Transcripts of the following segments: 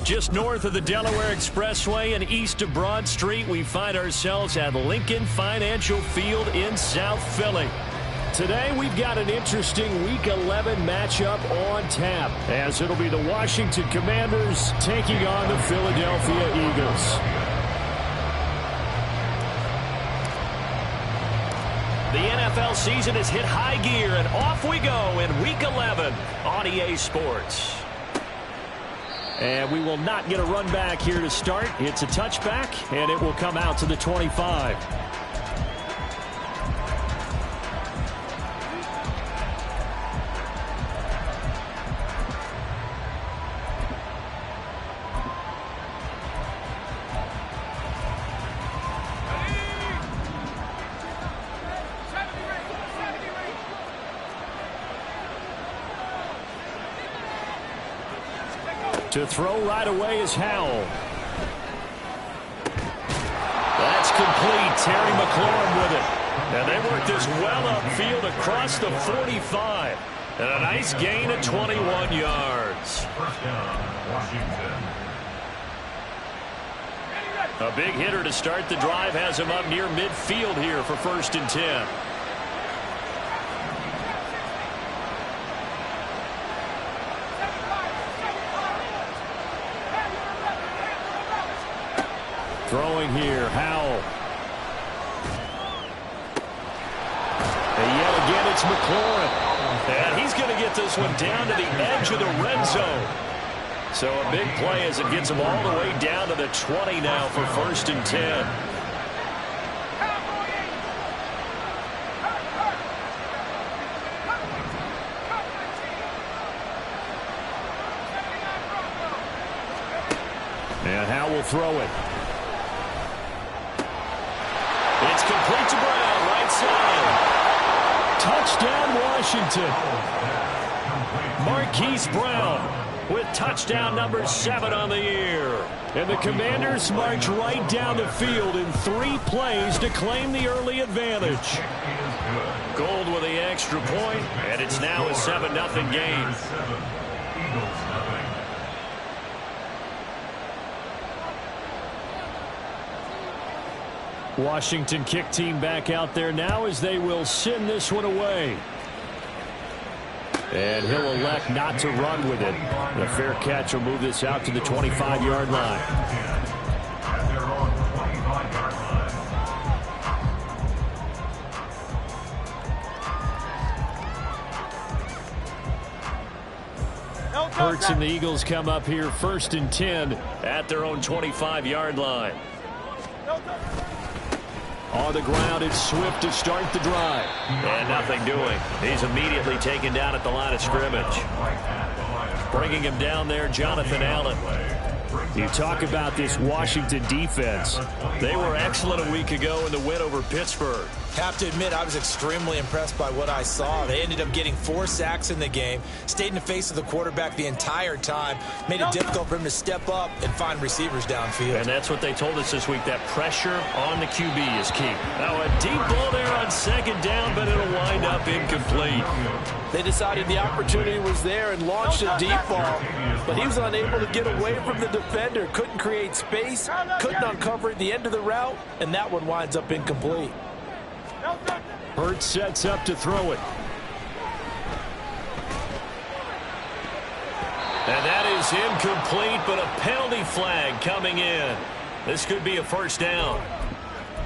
Just north of the Delaware Expressway and east of Broad Street, we find ourselves at Lincoln Financial Field in South Philly. Today, we've got an interesting Week 11 matchup on tap, as it'll be the Washington Commanders taking on the Philadelphia Eagles. The NFL season has hit high gear, and off we go in Week 11 on EA Sports. And we will not get a run back here to start. It's a touchback, and it will come out to the 25. To throw right away is Howell. That's complete. Terry McLaurin with it. And they work this well upfield across the 45. And a nice gain of 21 yards. First down, Washington. A big hitter to start the drive has him up near midfield here for 1st and 10. Throwing here, Howell. And yet again, it's McLaurin. And he's going to get this one down to the edge of the red zone. So a big play as it gets him all the way down to the 20 now for 1st and 10. And Howell will throw it. It's complete to Brown, right side. Touchdown, Washington. Marquise Brown with touchdown number 7 on the year. And the Commanders march right down the field in 3 plays to claim the early advantage. Gold with the extra point, and it's now a 7-0 game. Washington kick team back out there now as they will send this one away. And he'll elect not to run with it. The fair catch will move this out to the 25-yard line. Hurts and the Eagles come up here 1st and 10 at their own 25-yard line. On the ground, it's Swift to start the drive. And nothing doing. He's immediately taken down at the line of scrimmage. Bringing him down there, Jonathan Allen. You talk about this Washington defense. They were excellent a week ago in the win over Pittsburgh. Have to admit, I was extremely impressed by what I saw. They ended up getting 4 sacks in the game, stayed in the face of the quarterback the entire time, made it difficult for him to step up and find receivers downfield. And that's what they told us this week, that pressure on the QB is key. Now a deep ball there on 2nd down, but it'll wind up incomplete. They decided the opportunity was there and launched a deep ball, but he was unable to get away from the defender, couldn't create space, couldn't uncover the end of the route, and that one winds up incomplete. Hurts sets up to throw it. And that is incomplete, but a penalty flag coming in. This could be a 1st down.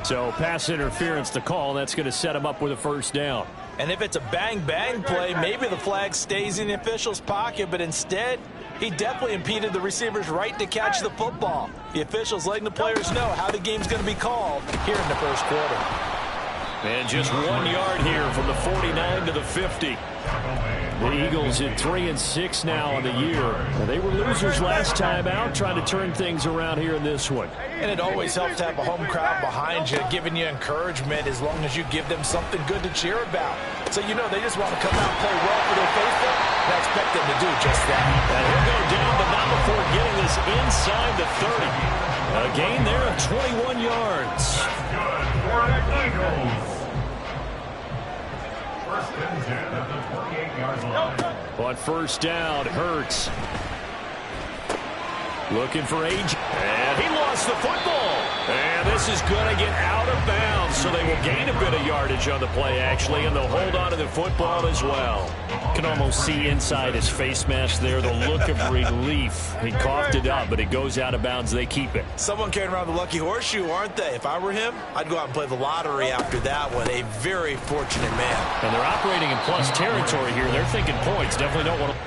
So pass interference to call. That's going to set him up with a 1st down. And if it's a bang-bang play, maybe the flag stays in the official's pocket, but instead, he definitely impeded the receiver's right to catch the football. The officials letting the players know how the game's going to be called here in the 1st quarter. And just 1 yard here from the 49 to the 50. The Eagles at 3-6 now on the year. They were losers last time out, trying to turn things around here in this one. And it always helps to have a home crowd behind you, giving you encouragement as long as you give them something good to cheer about. So you know they just want to come out and play well for their faithful, and I expect them to do just that. And he'll go down, but not before getting this inside the 30. A gain there of 21 yards. First and 10 at the 28-yard line. On 1st down, Hurts. Looking for age. And he lost the football. And this is going to get out of bounds, so they will gain a bit of yardage on the play, actually, and they'll hold on to the football as well. Can almost see inside his face mask there the look of relief. He coughed it up, but it goes out of bounds. They keep it. Someone carrying around the lucky horseshoe, aren't they? If I were him, I'd go out and play the lottery after that one. A very fortunate man. And they're operating in plus territory here. They're thinking points. Definitely don't want to.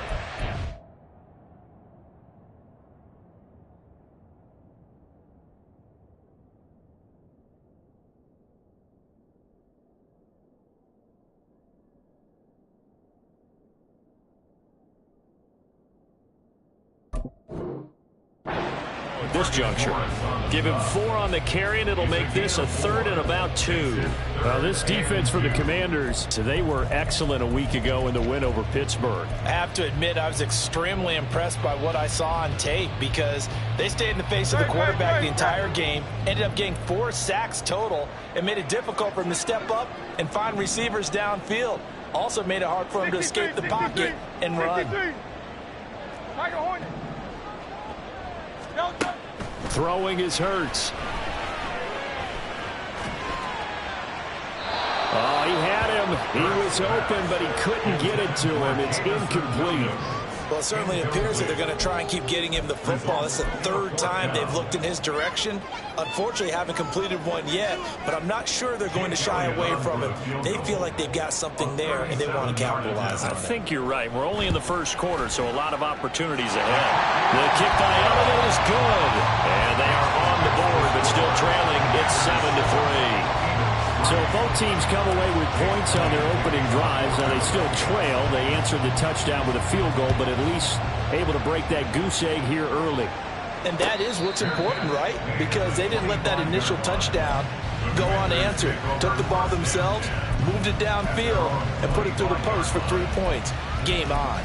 This juncture. Give him 4 on the carry, and it'll make this a 3rd and about 2. Well, this defense for the Commanders, so they were excellent a week ago in the win over Pittsburgh. I have to admit, I was extremely impressed by what I saw on tape because they stayed in the face of the quarterback the entire game, ended up getting 4 sacks total, and made it difficult for him to step up and find receivers downfield. Also made it hard for him to escape the pocket and run. Throwing is Hurts. Oh, he had him. He was open, but he couldn't get it to him. It's incomplete. Well, it certainly appears that they're going to try and keep getting him the football. This is the 3rd time they've looked in his direction. Unfortunately, haven't completed one yet, but I'm not sure they're going to shy away from him. They feel like they've got something there, and they want to capitalize on it. I think you're right. We're only in the first quarter, so a lot of opportunities ahead. The kick by Elliott is good, and they are on the board, but still trailing. It's 7-3. So both teams come away with points on their opening drives. Now they still trail. They answered the touchdown with a field goal, but at least able to break that goose egg here early. And that is what's important, right? Because they didn't let that initial touchdown go unanswered. Took the ball themselves, moved it downfield, and put it through the post for 3 points. Game on.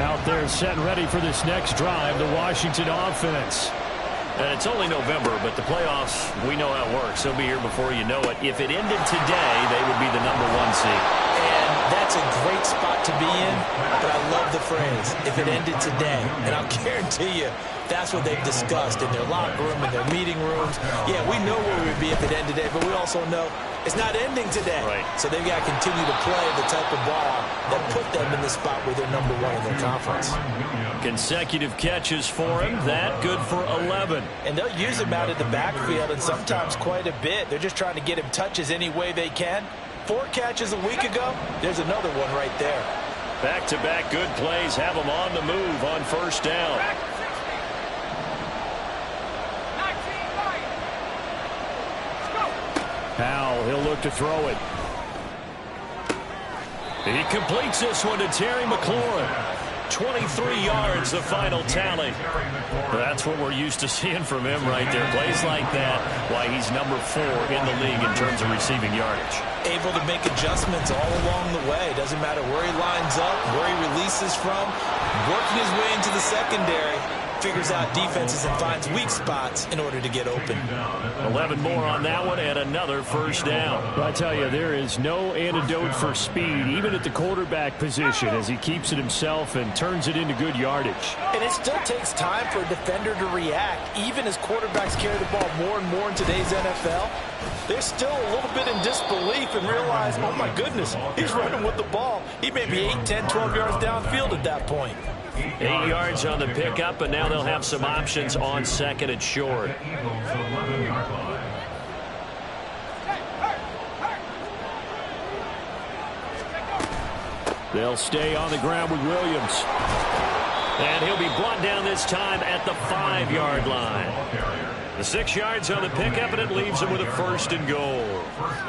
Out there set and ready for this next drive, the Washington offense. And it's only November, but the playoffs, we know how it works. They'll be here before you know it. If it ended today, they would be the #1 seed. And that's a great spot to be in, but I love the phrase, if it ended today. And I'll guarantee you, that's what they've discussed in their locker room, in their meeting rooms. Yeah, we know where we would be if it ended today, but we also know it's not ending today. Right. So they've got to continue to play the type of ball that put them in the spot where they're #1 in their conference. Consecutive catches for him. That good for 11. And they'll use him out in the backfield, and sometimes quite a bit. They're just trying to get him touches any way they can. 4 catches a week ago. There's another one right there. Back-to-back good plays have him on the move on first down. Powell, he'll look to throw it. He completes this one to Terry McLaurin. 23 yards, the final tally. That's what we're used to seeing from him right there. Plays like that, why he's #4 in the league in terms of receiving yardage. Able to make adjustments all along the way. Doesn't matter where he lines up, where he releases from. Working his way into the secondary. Figures out defenses and finds weak spots in order to get open. 11 more on that one and another first down. I tell you, there is no antidote for speed, even at the quarterback position, as he keeps it himself and turns it into good yardage. And it still takes time for a defender to react, even as quarterbacks carry the ball more and more in today's NFL. They're still a little bit in disbelief and realize, oh my goodness, he's running with the ball. He may be 8, 10, 12 yards downfield at that point. 8 yards on the pickup, and now they'll have some options on second and short. They'll stay on the ground with Williams. And he'll be brought down this time at the 5-yard line. The 6 yards on the pickup, and it leaves him with a first and goal.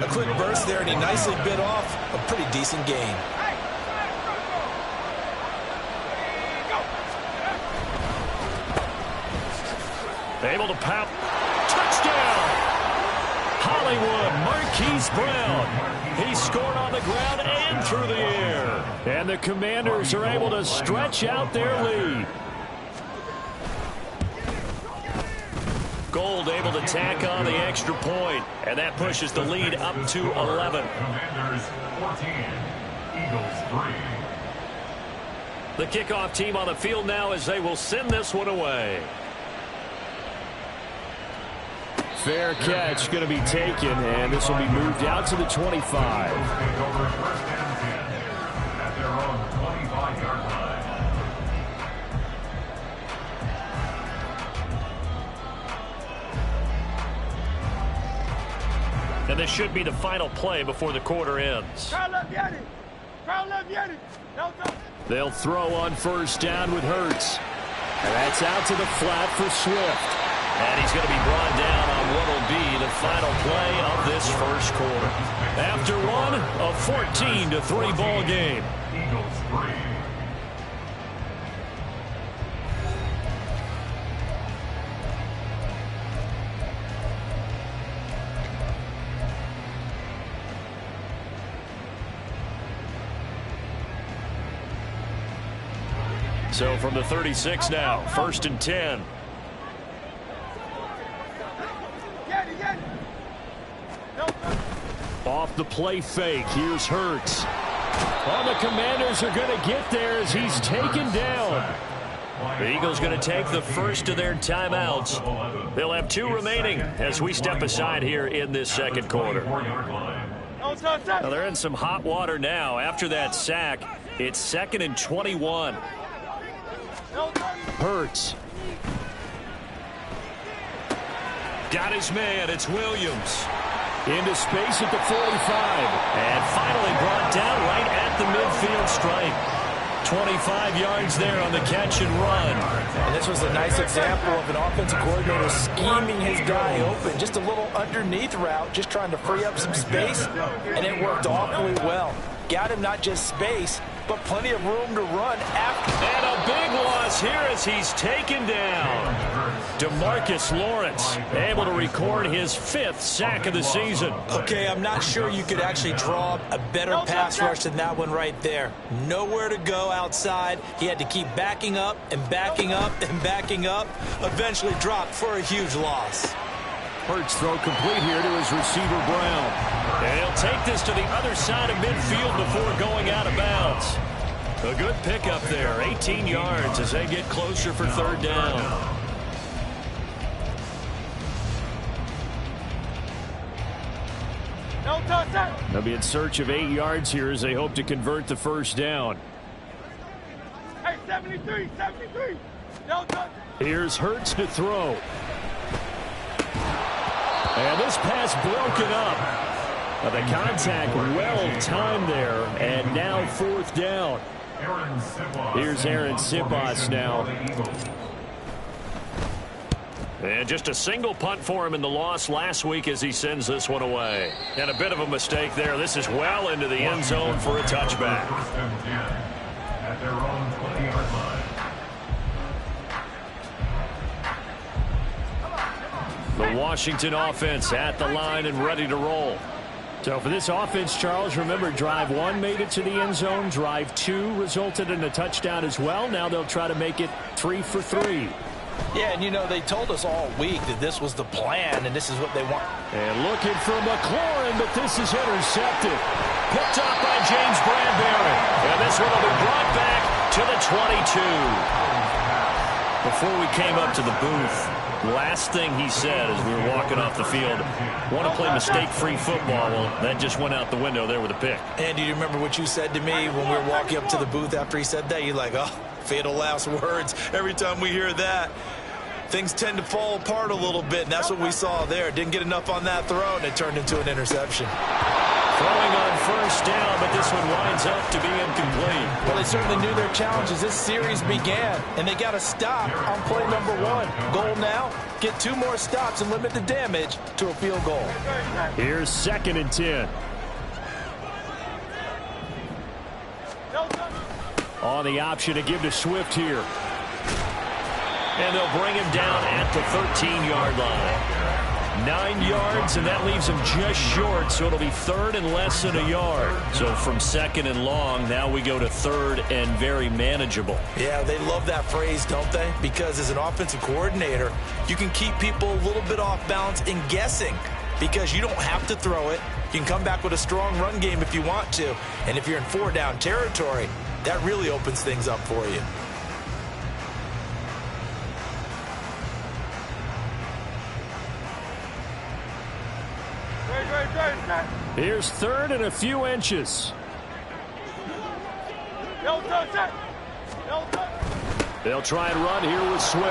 A quick burst there, and he nicely bit off a pretty decent gain. Able to pop. Touchdown! Hollywood, Marquise Brown. He scored on the ground and through the air. And the Commanders are able to stretch out their lead. Gold able to tack on the extra point, and that pushes the lead up to 11. Commanders 14, Eagles 3. The kickoff team on the field now as they will send this one away. Fair catch going to be taken, and this will be moved out to the 25. And this should be the final play before the quarter ends. They'll throw on first down with Hurts. And that's out to the flat for Swift. And he's going to be brought down on what will be the final play of this first quarter. After one, a 14-3 ball game. Eagles 3. So from the 36 now, 1st and 10. Off the play fake, here's Hurts. Well, the Commanders are going to get there as he's taken down. The Eagles going to take the first of their timeouts. They'll have 2 remaining as we step aside here in this second quarter. Now they're in some hot water now. After that sack, it's 2nd and 21. Hurts. Got his man. It's Williams. Into space at the 45. And finally brought down right at the midfield stripe. 25 yards there on the catch and run. And this was a nice example of an offensive coordinator scheming his guy open. Just a little underneath route, just trying to free up some space. And it worked awfully well. Got him not just space, but plenty of room to run after. And a big loss here as he's taken down. DeMarcus Lawrence able to record his 5th sack of the season. Okay, I'm not sure you could actually draw a better pass rush than that one right there. Nowhere to go outside. He had to keep backing up and backing up and backing up. Eventually dropped for a huge loss. Hurts throw complete here to his receiver Brown. And he'll take this to the other side of midfield before going out of bounds. A good pickup there, 18 yards as they get closer for 3rd down. They'll be in search of 8 yards here as they hope to convert the first down. Hey, 73. Here's Hurts to throw. And this pass broken up. The contact well timed there, and now 4th down. Here's Aaron Sipos now. And just a single punt for him in the loss last week as he sends this one away. And a bit of a mistake there. This is well into the end zone for a touchback. At their own 20-yard line. The Washington offense at the line and ready to roll. So for this offense, Charles, remember drive 1 made it to the end zone. Drive 2 resulted in a touchdown as well. Now they'll try to make it 3 for 3. Yeah, and you know, they told us all week that this was the plan and this is what they want. And looking for McLaurin, but this is intercepted. Picked up by James Bradbury. And this one will be brought back to the 22. Before we came up to the booth, last thing he said as we were walking off the field, want to play mistake-free football. Well, that just went out the window there with a pick. And do you remember what you said to me when we were walking up to the booth after he said that? You're like, oh, fatal last words. Every time we hear that, things tend to fall apart a little bit, and that's what we saw there. Didn't get enough on that throw, and it turned into an interception. Throwing on first down, but this one winds up to be incomplete. Well, they certainly knew their challenge as this series began, and they got to stop on play number 1. Goal now, get 2 more stops and limit the damage to a field goal. Here's 2nd and 10. On the option to give to Swift here. And they'll bring him down at the 13-yard line. 9 yards, and that leaves him just short, so it'll be 3rd and less than a yard. So from 2nd and long, now we go to 3rd and very manageable. Yeah, they love that phrase, don't they? Because as an offensive coordinator, you can keep people a little bit off balance and guessing because you don't have to throw it. You can come back with a strong run game if you want to. And if you're in 4-down territory, That really opens things up for you. Here's third and a few inches. They'll try and run here with Swift.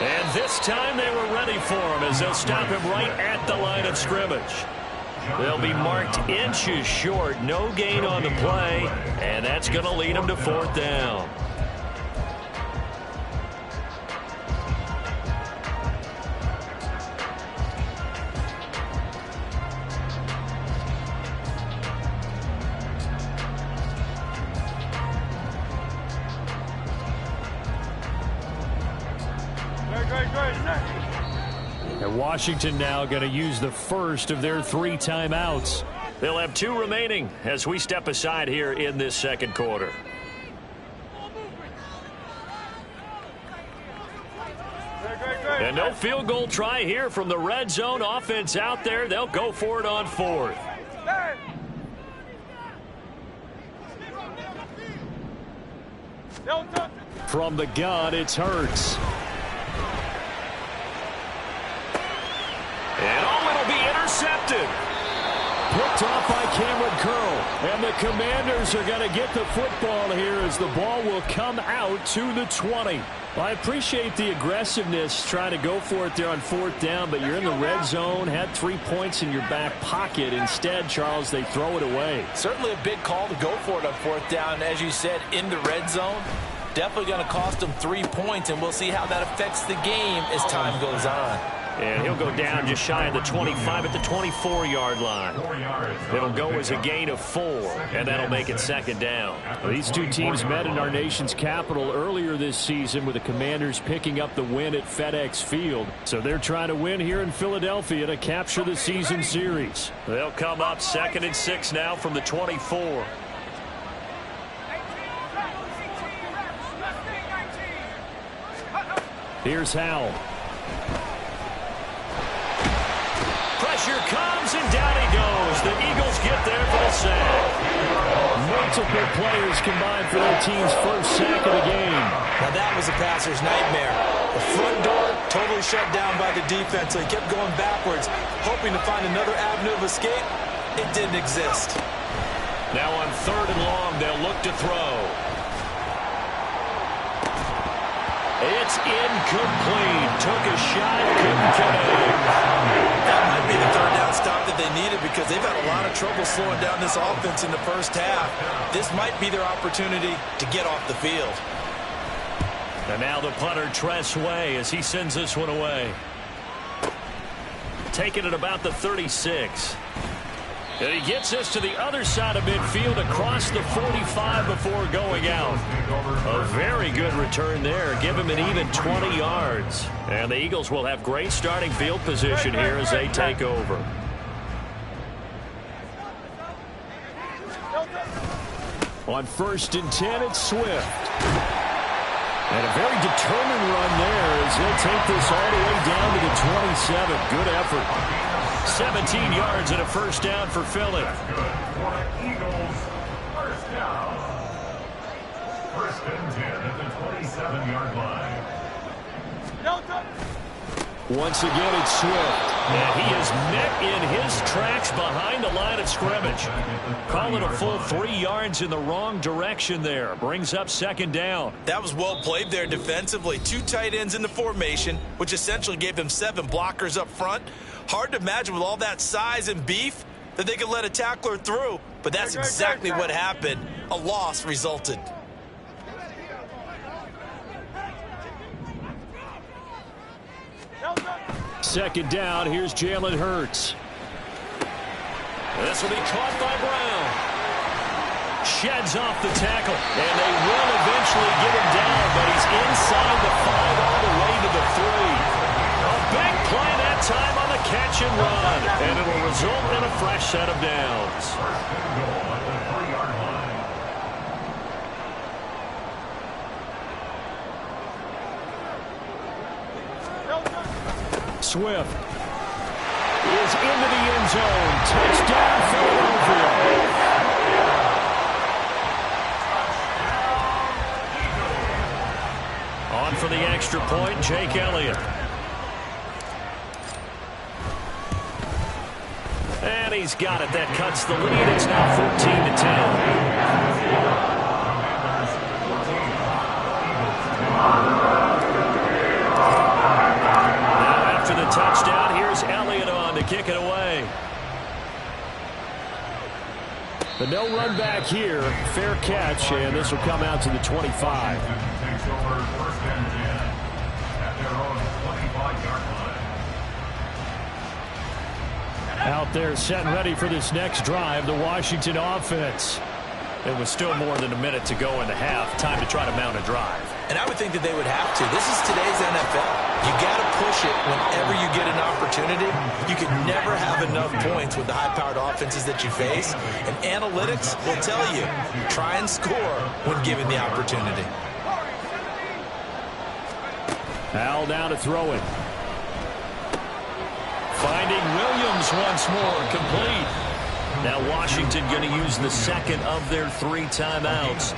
And this time they were ready for him as they'll stop him right at the line of scrimmage. They'll be marked inches short. No gain on the play. And that's going to lead them to fourth down. And Washington now going to use the first of their 3 timeouts. They'll have 2 remaining as we step aside here in this second quarter. And no field goal try here from the red zone offense out there. They'll go for it on 4th. From the gun, it's Hurts. And it'll be intercepted. Picked off by Cameron Curl. And the Commanders are going to get the football here as the ball will come out to the 20. Well, I appreciate the aggressiveness trying to go for it there on 4th down, but you're in the red zone, had 3 points in your back pocket. Instead, Charles, they throw it away. Certainly a big call to go for it on 4th down. As you said, in the red zone, definitely going to cost them 3 points, and we'll see how that affects the game as time goes on. And he'll go down just shy of the 25 at the 24-yard line. It'll go as a gain of 4, and that'll make it second down. Well, these two teams met in our nation's capital earlier this season with the Commanders picking up the win at FedEx Field. So they're trying to win here in Philadelphia to capture the season series. They'll come up 2nd and 6 now from the 24. Here's Howell. Pressure comes, and down he goes. The Eagles get there for the sack. Multiple players combined for their team's first sack of the game. Now that was a passer's nightmare. The front door totally shut down by the defense, so he kept going backwards, hoping to find another avenue of escape. It didn't exist. Now on 3rd and long, they'll look to throw. It's incomplete. Took a shot, couldn't connect. That might be the 3rd down stop that they needed because they've had a lot of trouble slowing down this offense in the first half. This might be their opportunity to get off the field. And now the punter, Tress Way, as he sends this one away. Taking it about the 36. And he gets this to the other side of midfield across the 45 before going out. A very good return there. Give him an even 20 yards. And the Eagles will have great starting field position here as they take over. On 1st and 10, it's Swift. And a very determined run there as they'll take this all the way down to the 27. Good effort. 17 yards and a first down for Philly. That's good for the Eagles. First down. 1st and 10 at the 27-yard line. Once again, it's Swift. And he is met in his tracks behind the line of scrimmage. Call it a full 3 yards in the wrong direction there. Brings up 2nd down. That was well played there defensively. 2 tight ends in the formation, which essentially gave them 7 blockers up front. Hard to imagine with all that size and beef that they could let a tackler through, but that's exactly what happened. A loss resulted. Second down, here's Jalen Hurts. This will be caught by Brown. Sheds off the tackle, and they will eventually get him down, but he's inside the 5 all the way to the 3. A big play that time on the catch and run, and it will result in a fresh set of downs. First and goal at the 3-yard line. Swift is into the end zone. Touchdown, Philadelphia. up for the extra point, Jake Elliott. And he's got it. That cuts the lead. It's now 14-10. After the touchdown, here's Elliott on to kick it away. The no run back here, fair catch, and this will come out to the 25. Takes over first and 10 at their own 25-yard line. Out there set and ready for this next drive, the Washington offense. It was still more than a minute to go in the half. Time to try to mount a drive. And I would think that they would have to. This is today's NFL. You got to push it whenever you get an opportunity. You can never have enough points with the high-powered offenses that you face. And analytics will tell you, try and score when given the opportunity. Al down to throw it. Finding Williams once more, complete. Now Washington going to use the second of their 3 timeouts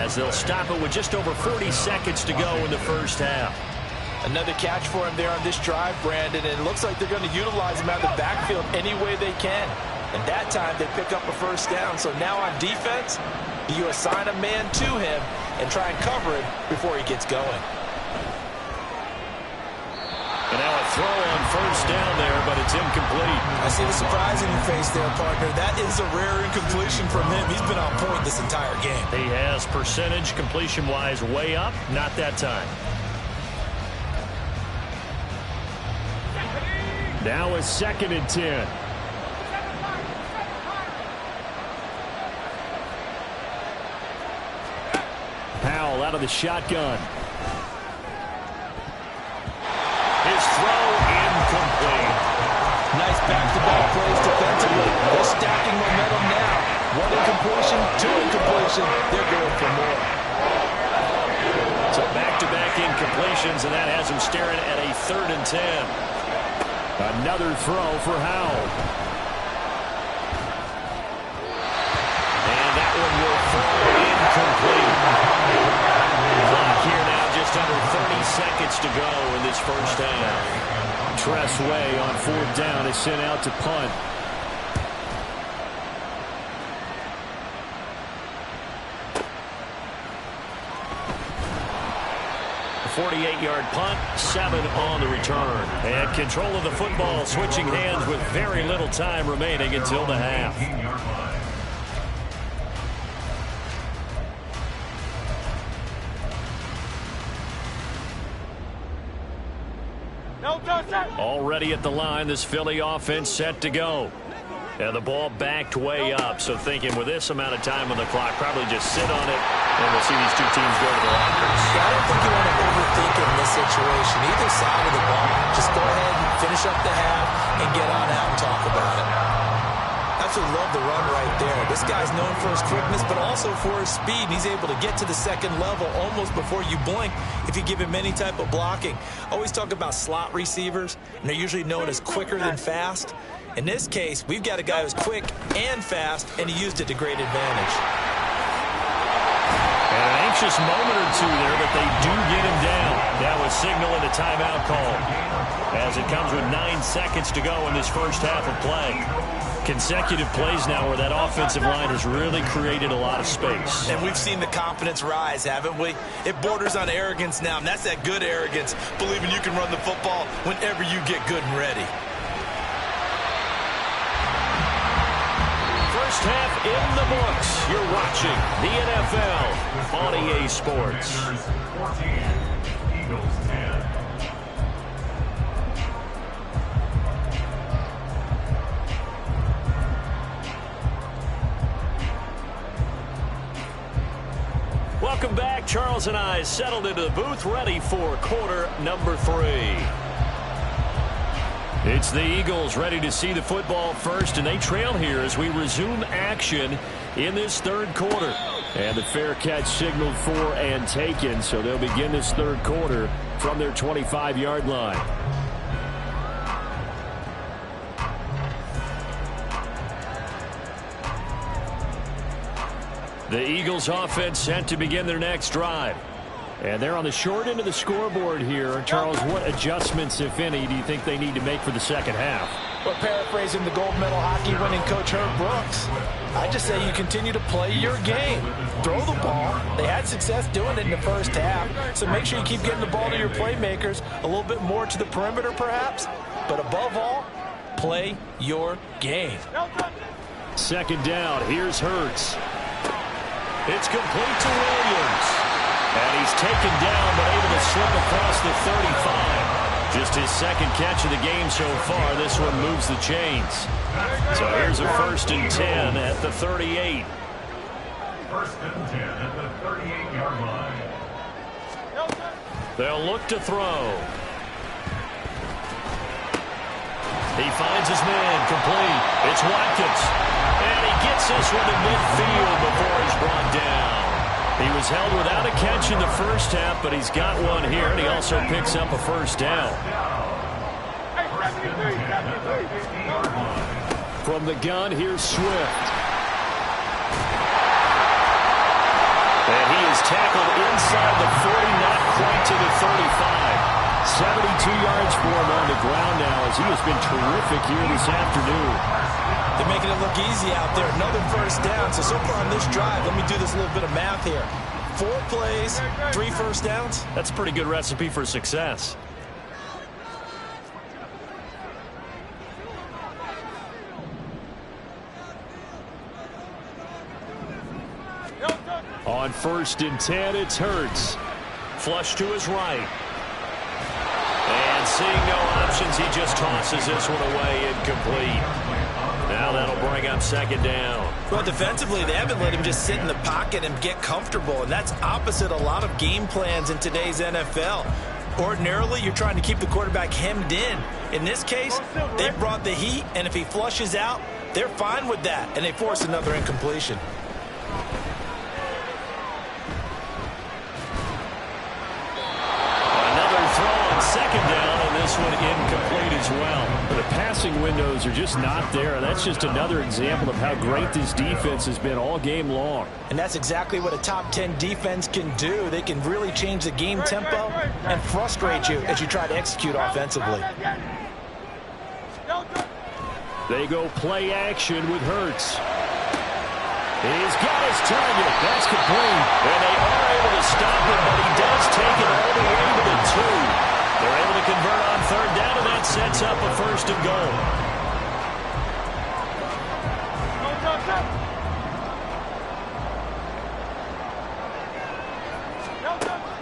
as they'll stop it with just over 40 seconds to go in the first half. Another catch for him there on this drive, Brandon, and it looks like they're going to utilize him out of the backfield any way they can. And that time they pick up a first down. So now on defense, you assign a man to him and try and cover it before he gets going. And now a throw on first down there, but it's incomplete. I see the surprise in your face there, partner. That is a rare incompletion from him. He's been on point this entire game. He has percentage completion-wise way up, not that time. Now a 2nd and 10. Powell out of the shotgun. His throw incomplete. Nice back-to-back plays defensively. They're stacking momentum now. 1 incompletion, 2 incompletion. They're going for more. So back-to-back incompletions, and that has him staring at a 3rd and 10. Another throw for Howell. And that one will fall incomplete. Clock here now, just under 30 seconds to go in this first half. Tress Way on 4th down is sent out to punt. A 48-yard punt, 7 on the return. And control of the football switching hands with very little time remaining until the half. Already at the line, this Philly offense set to go. And the ball backed way up, so thinking with this amount of time on the clock, probably just sit on it, and we'll see these two teams go to the lockers. I don't think you want to overthink it in this situation. Either side of the ball, just go ahead and finish up the half and get on out and talk about it. Absolutely love the run right there. This guy's known for his quickness, but also for his speed. And he's able to get to the 2nd level almost before you blink if you give him any type of blocking. Always talk about slot receivers, and they're usually known as quicker than fast. In this case, we've got a guy who's quick and fast, and he used it to great advantage. And an anxious moment or two there, but they do get him down. That was signaling a timeout call as it comes with 9 seconds to go in this first half of play. Consecutive plays now where that offensive line has really created a lot of space. And we've seen the confidence rise, haven't we? It borders on arrogance now, and that's that good arrogance, believing you can run the football whenever you get good and ready. First half in the books. You're watching the NFL on EA Sports. 14, Eagles 10. Welcome back. Charles and I settled into the booth, ready for quarter number 3. It's the Eagles ready to see the football first, and they trail here as we resume action in this 3rd quarter. And the fair catch signaled for and taken, so they'll begin this 3rd quarter from their 25-yard line. The Eagles offense set to begin their next drive. And they're on the short end of the scoreboard here. Charles, what adjustments, if any, do you think they need to make for the second half? Well, paraphrasing the gold medal hockey winning coach Herb Brooks, I just say you continue to play your game. Throw the ball. They had success doing it in the first half, so make sure you keep getting the ball to your playmakers, a little bit more to the perimeter perhaps, but above all, play your game. Second down, here's Hurts. It's complete to Williams. And he's taken down but able to slip across the 35. Just his second catch of the game so far. This one moves the chains. So here's a 1st and 10 at the 38. 1st and 10 at the 38-yard line. They'll look to throw. He finds his man complete. It's Watkins. And he gets this one to midfield before he's brought down. He was held without a catch in the first half, but he's got one here, and he also picks up a first down. From the gun, here's Swift. And he is tackled inside the 40, not quite to the 35. 72 yards for him on the ground now, as he has been terrific here this afternoon. They're making it look easy out there. Another first down. So far on this drive, let me do this little bit of math here. 4 plays, 3 first downs. That's a pretty good recipe for success. On 1st and 10, it's Hurts. Flush to his right. And seeing no options, he just tosses this one away, incomplete. Now that'll bring up second down. Well, defensively, they haven't let him just sit in the pocket and get comfortable, and that's opposite a lot of game plans in today's NFL. Ordinarily, you're trying to keep the quarterback hemmed in. In this case, they brought the heat, and if he flushes out, they're fine with that, and they force another incompletion. Second down, and this one incomplete as well. The passing windows are just not there, and that's just another example of how great this defense has been all game long. And that's exactly what a top 10 defense can do. They can really change the game tempo and frustrate you as you try to execute offensively. They go play action with Hurts. He's got his target. That's complete. And they are able to stop him, but he does take it all the way to the 2. They're able to convert on 3rd down, and that sets up a 1st and goal.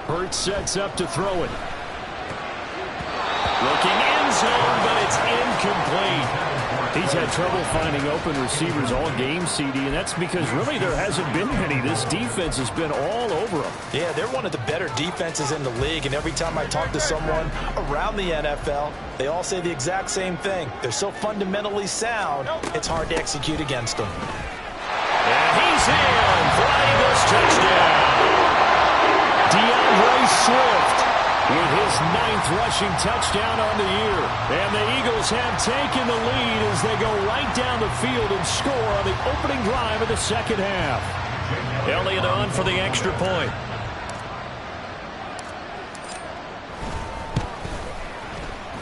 Hurts sets up to throw it. Looking end zone, but it's incomplete. He's had trouble finding open receivers all game, CD, and that's because really there hasn't been many. This defense has been all over them. Yeah, they're one of the better defenses in the league, and every time I talk to someone around the NFL, they all say the exact same thing. They're so fundamentally sound, it's hard to execute against them. And he's in for an Eagles touchdown. DeAndre Swift with his 9th rushing touchdown on the year. And the Eagles have taken the lead as they go right down the field and score on the opening drive of the second half. Elliott on for the extra point.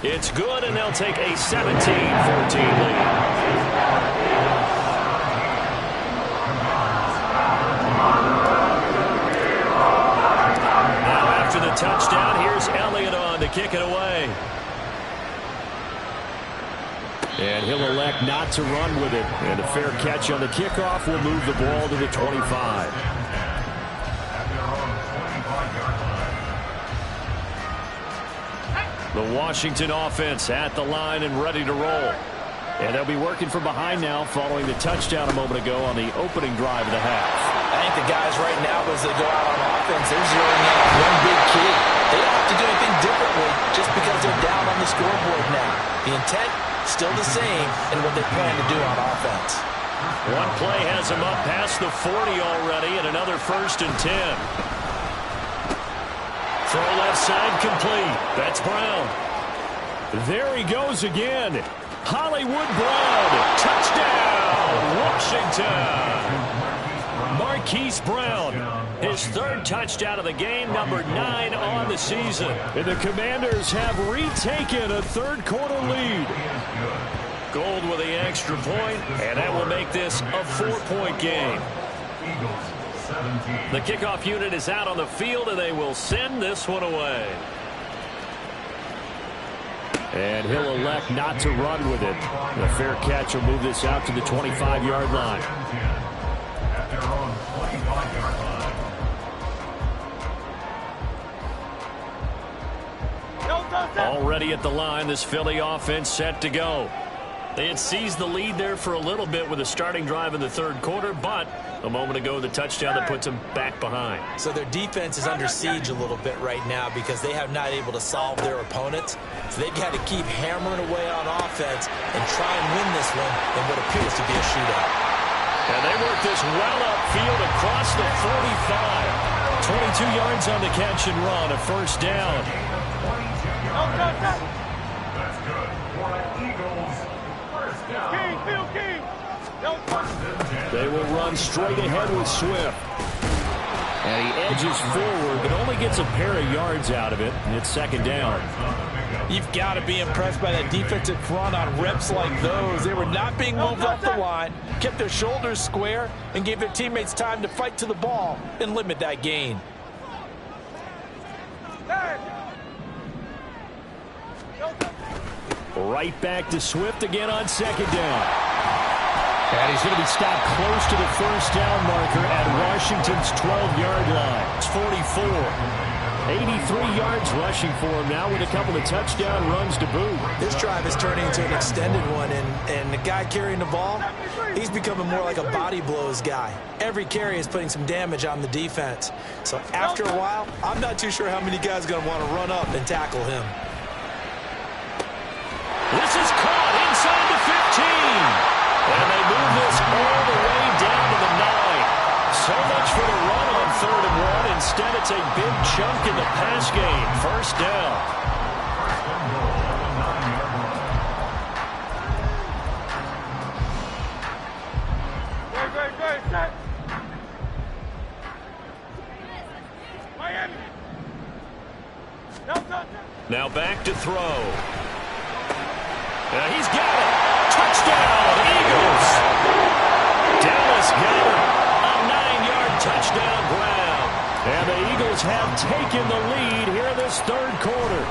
It's good, and they'll take a 17-14 lead. After the touchdown, here's Elliott on to kick it away. And he'll elect not to run with it. And a fair catch on the kickoff will move the ball to the 25. The Washington offense at the line and ready to roll. And they'll be working from behind now following the touchdown a moment ago on the opening drive of the half. I think the guys right now, as they go out on offense, they're zeroing in on one big key. They don't have to do anything differently just because they're down on the scoreboard now. The intent, still the same in what they plan to do on offense. One play has them up past the 40 already, and another 1st and 10. Throw left side complete. That's Brown. There he goes again. Hollywood Brown. Touchdown, Washington. Marquise Brown, His third touchdown of the game, number 9 on the season. And the Commanders have retaken a third-quarter lead. Gold with the extra point, and that will make this a 4-point game. The kickoff unit is out on the field, and they will send this one away. And he'll elect not to run with it. The fair catch will move this out to the 25-yard line. At their own 25-yard line. Already at the line, this Philly offense set to go. They had seized the lead there for a little bit with a starting drive in the third quarter, but a moment ago, the touchdown that puts them back behind. So their defense is under siege a little bit right now because they have not able to solve their opponents. So they've got to keep hammering away on offense and try and win this one in what appears to be a shootout. And they work this well upfield across the 45. 22 yards on the catch and run, a first down. That's good for an Eagles first down. King. They will run straight ahead with Swift. And he edges forward, but only gets a pair of yards out of it. And it's second down. You've got to be impressed by that defensive front on reps like those. They were not being moved off the line, kept their shoulders square, and gave their teammates time to fight to the ball and limit that gain. Right back to Swift again on second down. And he's going to be stopped close to the first down marker at Washington's 12-yard line. It's 44. 83 yards rushing for him now with a couple of touchdown runs to boot. This drive is turning into an extended one, and the guy carrying the ball, he's becoming more like a body blows guy. Every carry is putting some damage on the defense. So after a while, I'm not too sure how many guys are going to want to run up and tackle him. This is caught inside the 15. And they move this all the way down to the 9. So much for the run on 3rd and 1. Instead, it's a big chunk in the pass game. First down. Great. Set. Miami. Now back to throw. He's got it. Touchdown, Eagles. Dallas got it. A 9-yard touchdown grab. And the Eagles have taken the lead here in this third quarter.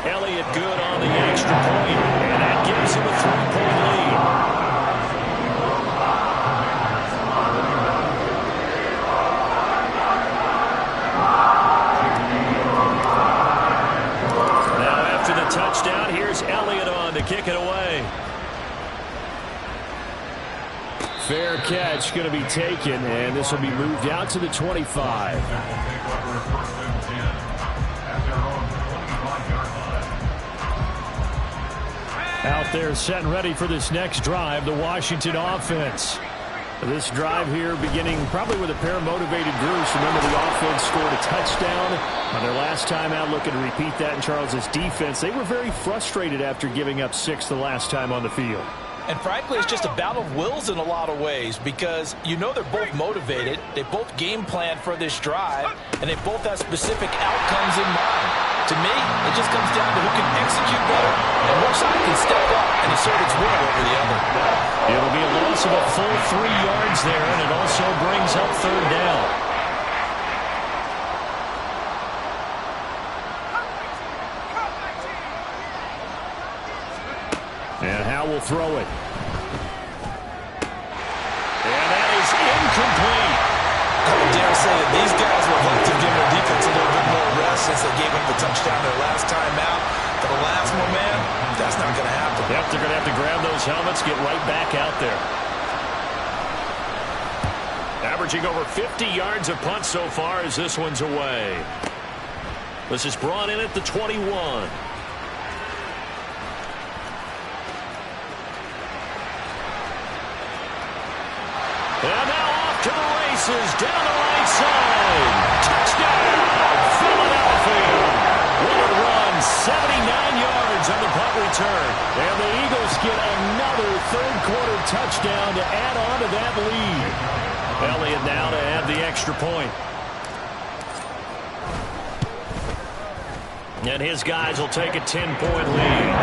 Elliott good on the extra point, and that gives him a 3-point lead. Touchdown. Here's Elliott on to kick it away. Fair catch going to be taken, and this will be moved out to the 25. Out there set and ready for this next drive, the Washington offense. This drive here beginning probably with a pair of motivated groups. Remember, the offense scored a touchdown on their last time out. Looking to repeat that in Charles's defense. They were very frustrated after giving up 6 the last time on the field. And frankly, it's just a battle of wills in a lot of ways because you know they're both motivated. They both game plan for this drive, and they both have specific outcomes in mind. To me, it just comes down to who can execute better and which side can step up and assert its will over the other. It'll be a loss of a full 3 yards there, and it also brings up third down. And Howe will throw it. And that is incomplete. I would dare say that these guys would like to give their defense a little bit more rest since they gave up the touchdown their last time out. For the last one, man, that's not going to happen. Yep, they're going to have to grab those helmets, get right back out there. Averaging over 50 yards a punt so far as this one's away. This is brought in at the 21. And now off to the races, down the right side. Touchdown, Philadelphia. What a run, 79 yards on the punt return. And the Eagles get another third-quarter touchdown to add on to that lead. Elliott now to add the extra point. And his guys will take a 10-point lead.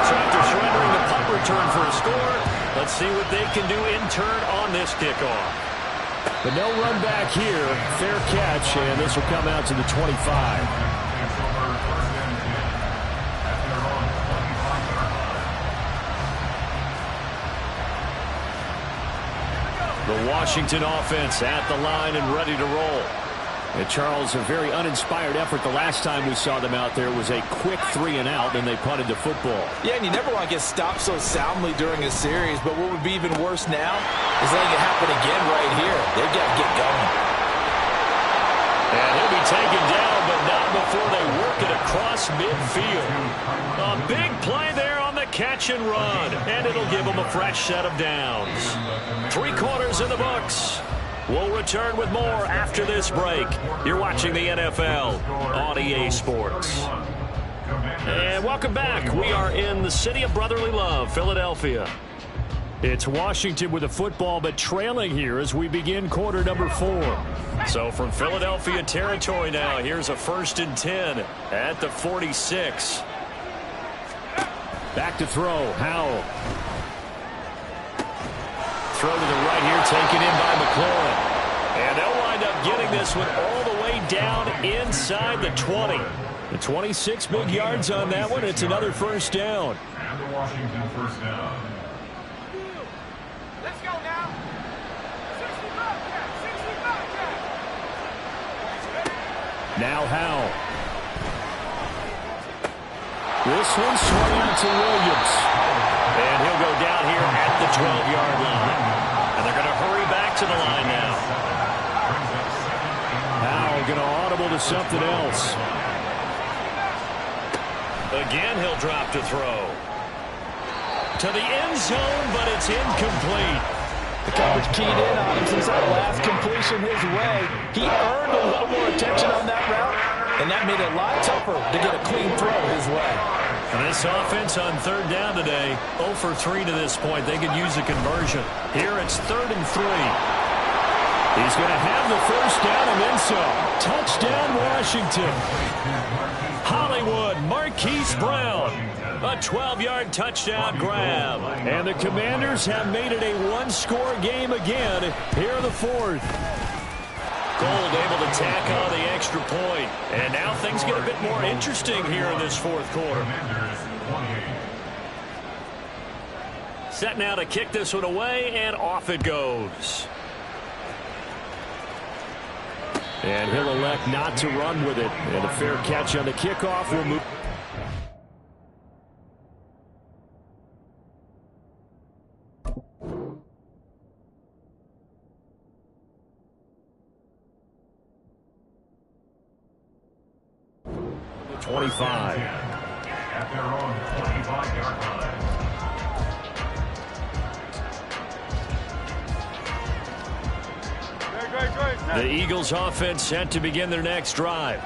So after surrendering the punt return for a score, let's see what they can do in turn on this kickoff. But no run back here. Fair catch, and this will come out to the 25. The Washington offense at the line and ready to roll. And Charles, a very uninspired effort. The last time we saw them out there was a quick 3-and-out, and they punted the football. Yeah, and you never want to get stopped so soundly during a series, but what would be even worse now is letting it happen again right here. They've got to get going. And he'll be taken down, but not before they work it across midfield. A big play there on the catch and run, and it'll give them a fresh set of downs. 3 quarters in the books. We'll return with more after this break. You're watching the NFL on EA Sports. And welcome back. We are in the city of brotherly love, Philadelphia. It's Washington with the football, but trailing here as we begin quarter number 4. So from Philadelphia territory now, here's a 1st and 10 at the 46. Back to throw. Howell. Throw to the right here, taken in by McLaurin. And they'll wind up getting this one all the way down inside the 20. The 26 big yards on that one. It's another first down. And the Washington first down. Let's go now. 65 catch, 65 catch. Now Howell. This one swung out to Williams. And he'll go down here at the 12-yard line. And they're going to hurry back to the line now. Howell going to audible to something else. Again, he'll drop to throw. To the end zone, but it's incomplete. The coverage keyed in on him since that last completion his way. He earned a little more attention on that route, and that made it a lot tougher to get a clean throw his way. And this offense on 3rd down today, 0 for 3 to this point. They could use a conversion. Here it's 3rd and 3. He's going to have the first down and then some. Touchdown, Washington. Hollywood, Marquise Brown. A 12-yard touchdown grab. And the Commanders have made it a 1-score game again. Here are the 4th. Gold able to tack on the extra point. And now things get a bit more interesting here in this 4th quarter. Set now to kick this one away, and off it goes. And he'll elect not to run with it. And a fair catch on the kickoff will move. At their own 25-yard line. The Eagles offense set to begin their next drive.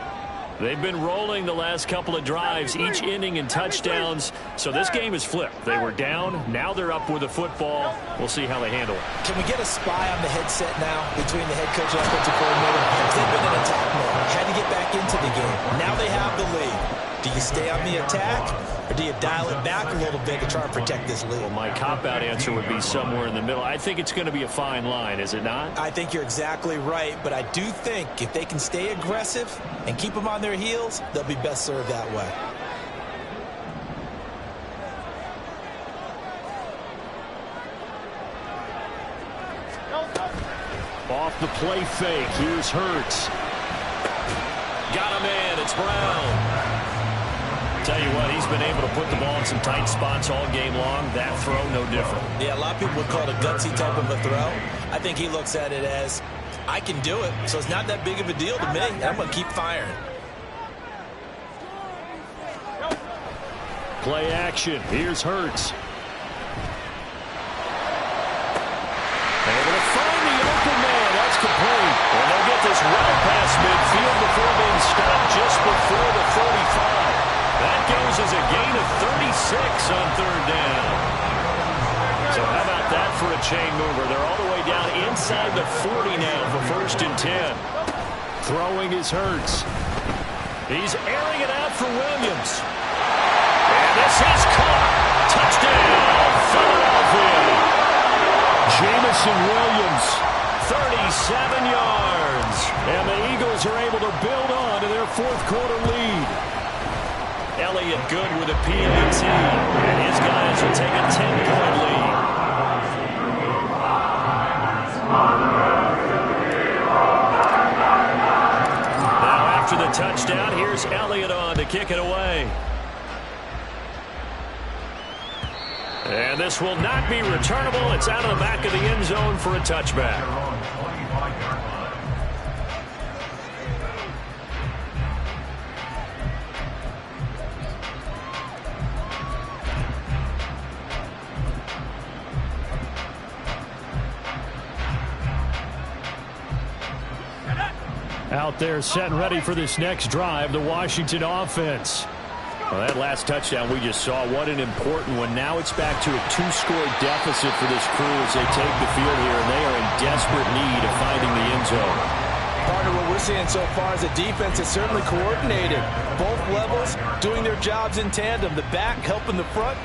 They've been rolling the last couple of drives, each ending in touchdowns. So this game is flipped. They were down. Now they're up with the football. We'll see how they handle it. Can we get a spy on the headset now between the head coach and offensive coordinator? They've been in attack mode. Had to get back into the game. Now they have the lead. Do you stay on the attack, or do you dial it back a little bit to try and protect this lead? Well, my cop-out answer would be somewhere in the middle. I think it's going to be a fine line, is it not? I think you're exactly right, but I do think if they can stay aggressive and keep them on their heels, they'll be best served that way. Off the play fake. Here's Hurts. Got him in. It's Brown. Tell you what, he's been able to put the ball in some tight spots all game long. That throw, no different. Yeah, a lot of people would call it a gutsy type of a throw. I think he looks at it as, I can do it, so it's not that big of a deal to me. I'm going to keep firing. Play action. Here's Hurts. Able to find the open man. That's complete. And they'll get this well past midfield before being stopped just before the 35. That goes as a 36 on third down. So how about that for a chain mover? They're all the way down inside the 40 now for 1st and 10. Throwing is Hurts. He's airing it out for Williams. And this is caught. Touchdown, Philadelphia. Jamison Williams. 37 yards. And the Eagles are able to build on to their 4th quarter lead. Elliott good with a PAT. And his guys will take a 10-point lead. Now after the touchdown, here's Elliott on to kick it away. And this will not be returnable. It's out of the back of the end zone for a touchback. Out there set and ready for this next drive, the Washington offense. Well, that last touchdown we just saw, what an important one. Now it's back to a 2-score deficit for this crew as they take the field here, and they are in desperate need of finding the end zone. Part of what we're seeing so far is the defense is certainly coordinated. Both levels doing their jobs in tandem. The back helping the front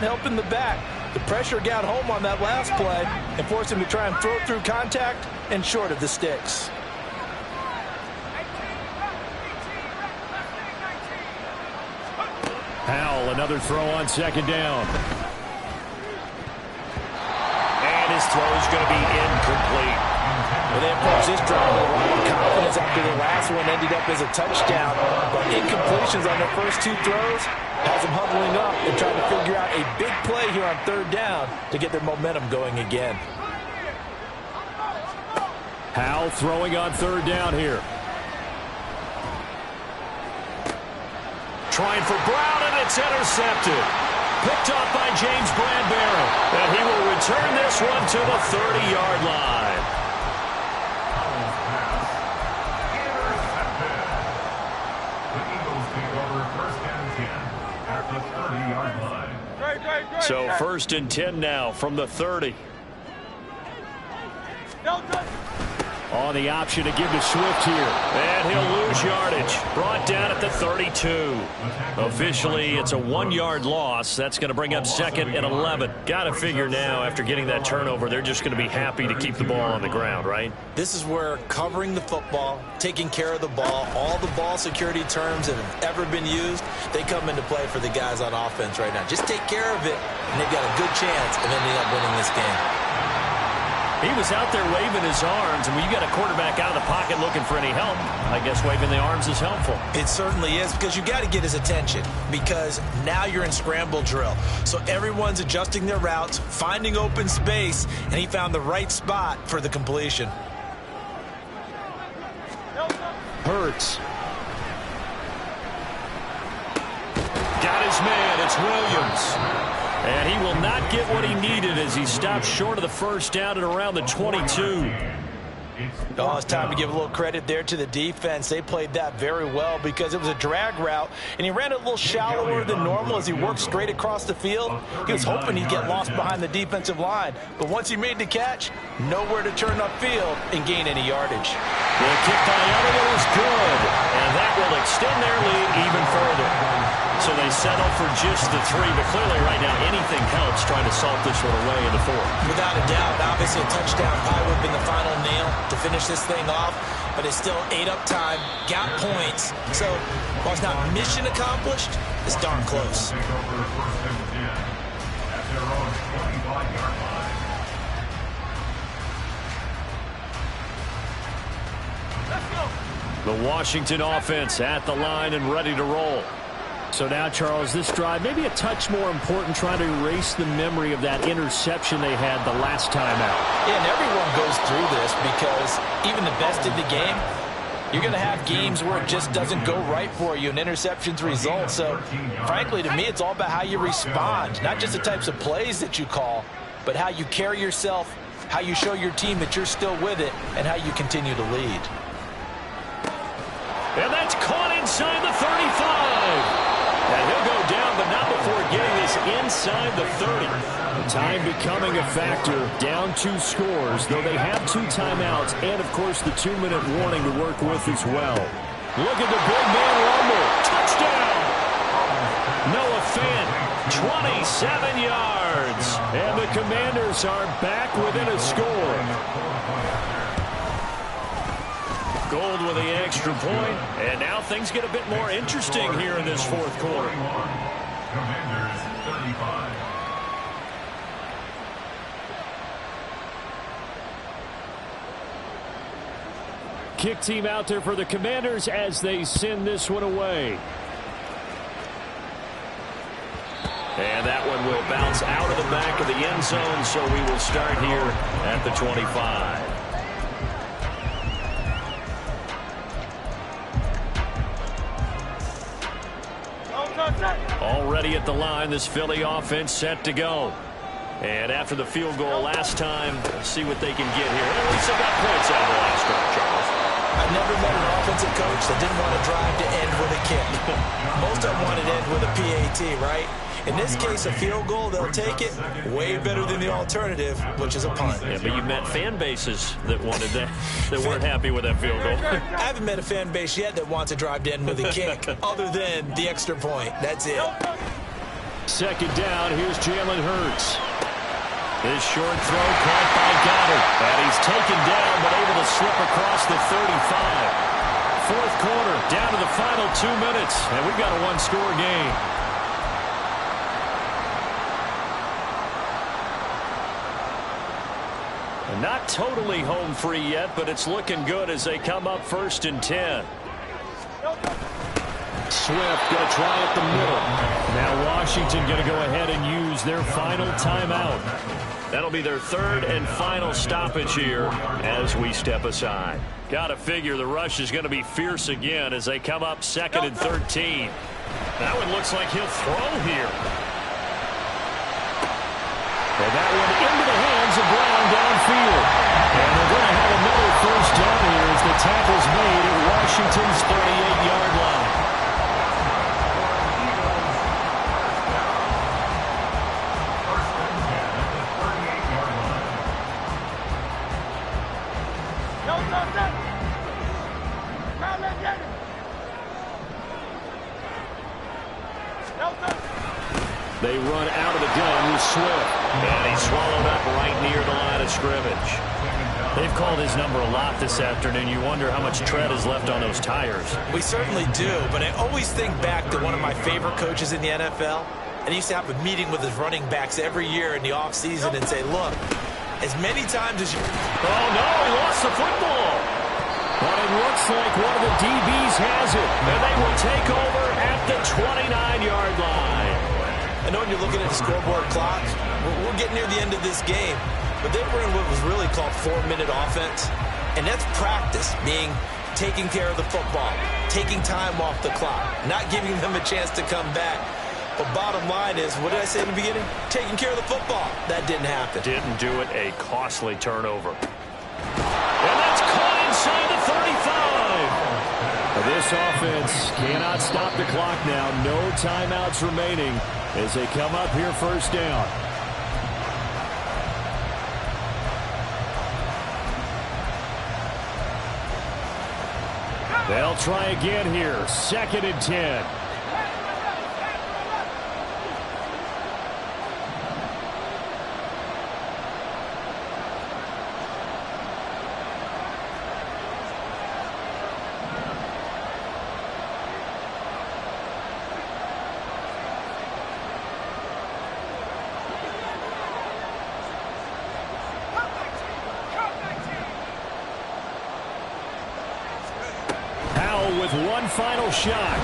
helping the back. The pressure got home on that last play and forced him to try and throw through contact and short of the sticks. Howell, another throw on 2nd down. And his throw is going to be incomplete. Well, they approach this drive with a lot of confidence after the last one ended up as a touchdown. But incompletions on their first 2 throws has them huddling up and trying to figure out a big play here on 3rd down to get their momentum going again. Howell throwing on 3rd down here. Trying for Brown, and it's intercepted. Picked off by James Bradbury. And he will return this one to the 30-yard line. The Eagles take over 1st and 10 at the 30-yard line. So 1st and 10 now from the 30. On the option to give to Swift here. And he'll lose yardage. Brought down at the 32. Officially, it's a 1-yard loss. That's going to bring up 2nd and 11. Got to figure now, after getting that turnover, they're just going to be happy to keep the ball on the ground, right? This is where covering the football, taking care of the ball, all the ball security terms that have ever been used, they come into play for the guys on offense right now. Just take care of it, and they've got a good chance of ending up winning this game. He was out there waving his arms, and when you got a quarterback out of the pocket looking for any help, I guess waving the arms is helpful. It certainly is, because you got to get his attention, because now you're in scramble drill. So everyone's adjusting their routes, finding open space, and he found the right spot for the completion. Hurts. Got his man. It's Williams. And he will not get what he needed as he stopped short of the 1st down at around the 22. Oh, it's time to give a little credit there to the defense. They played that very well because it was a drag route, and he ran it a little shallower than normal as he worked straight across the field. He was hoping he'd get lost behind the defensive line, but once he made the catch, nowhere to turn upfield and gain any yardage. The kick by Elliott is good, and that will extend their lead even further. So they settle for just the 3, but clearly right now anything helps trying to salt this one away in the 4th. Without a doubt, obviously a touchdown probably would have been the final nail to finish this thing off, but it's still ate up time, got points. So while it's not mission accomplished, it's darn close. Take over 1st and 10 at their own 25-yard line. The Washington offense at the line and ready to roll. So now, Charles, this drive maybe a touch more important, trying to erase the memory of that interception they had the last time out. Yeah, and everyone goes through this because even the best in the game, you're going to have games where it just doesn't go right for you and interceptions result. So, frankly, to me, it's all about how you respond, not just the types of plays that you call, but how you carry yourself, how you show your team that you're still with it, and how you continue to lead. And that's caught inside the 35. And he'll go down, but not yards inside the 30. Time becoming a factor. Down 2 scores, though they have 2 timeouts and, of course, the 2-minute warning to work with as well. Look at the big man rumble. Touchdown! Noah Fant, 27 yards. And the Commanders are back within a score. Gold with the extra point. And now things get a bit more interesting here in this fourth quarter. Commanders 35. Kick team out there for the Commanders as they send this one away. And that one will bounce out of the back of the end zone, so we will start here at the 25. Already at the line, this Philly offense set to go. And after the field goal last time, let's see what they can get here. At least they got points out of the last drive, Charles. I've never met an offensive coach that didn't want to drive to end with a kick. Most of them want to end with a PAT, right? In this case, a field goal, they'll take it. Way better than the alternative, which is a punt. Yeah, but you've met fan bases that wanted that, that weren't happy with that field goal. I haven't met a fan base yet that wants to drive to end with a kick, other than the extra point. That's it. Second down, here's Jalen Hurts. His short throw caught by Goddard. And he's taken down, but able to slip across the 35. Fourth quarter, down to the final 2 minutes. And we've got a one-score game. Not totally home free yet, but it's looking good as they come up 1st and 10. Swift going to try up the middle. Now Washington going to go ahead and use their final timeout. That'll be their 3rd and final stoppage here as we step aside. Got to figure the rush is going to be fierce again as they come up 2nd and 13. That one looks like he'll throw here. And that one into the hands of Brown downfield. And they're going to have another first down here as the tackle's made at Washington's 38-yard line. They run out of the gun with Swift. And he's swallowed up right near the line of scrimmage. They've called his number a lot this afternoon. You wonder how much tread is left on those tires. We certainly do, but I always think back to one of my favorite coaches in the NFL. And he used to have a meeting with his running backs every year in the offseason and say, look, as many times as you... Oh, no, he lost the football. But it looks like one of the DBs has it. And they will take over at the 29-yard line. I know when you're looking at the scoreboard clock, we're getting near the end of this game, but they were in what was really called 4-minute offense, and that's practice, being taking care of the football, taking time off the clock, not giving them a chance to come back. But bottom line is, what did I say in the beginning? Taking care of the football. That didn't happen. Didn't do it. A costly turnover. And that's caught inside the 35. This offense cannot stop the clock now. No timeouts remaining as they come up here 1st down. They'll try again here. 2nd and 10. With one final shot.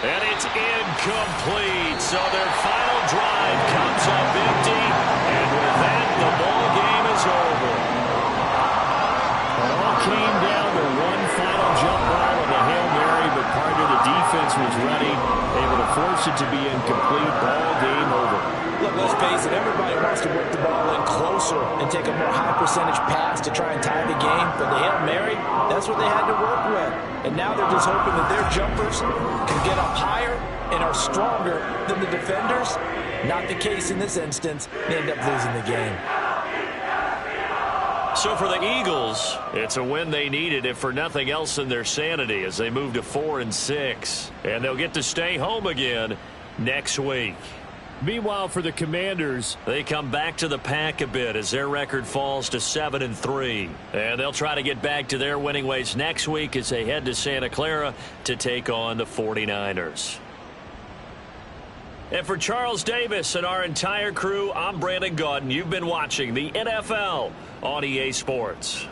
And it's incomplete. So their final drive comes up empty. And with that, the ball game is over. It all came down to one final jump ball of a Hail Mary, but part of the defense was ready, able to force it to be incomplete. Ball game over. Look, let's face it, everybody wants to work the ball in closer and take a more high-percentage pass to try and tie the game. But the Hail Mary, that's what they had to work with. And now they're just hoping that their jumpers can get up higher and are stronger than the defenders. Not the case in this instance. They end up losing the game. So for the Eagles, it's a win they needed, if for nothing else than their sanity, as they move to 4-6. And they'll get to stay home again next week. Meanwhile, for the Commanders, they come back to the pack a bit as their record falls to 7-3. And they'll try to get back to their winning ways next week as they head to Santa Clara to take on the 49ers. And for Charles Davis and our entire crew, I'm Brandon Gaudin. You've been watching the NFL on EA Sports.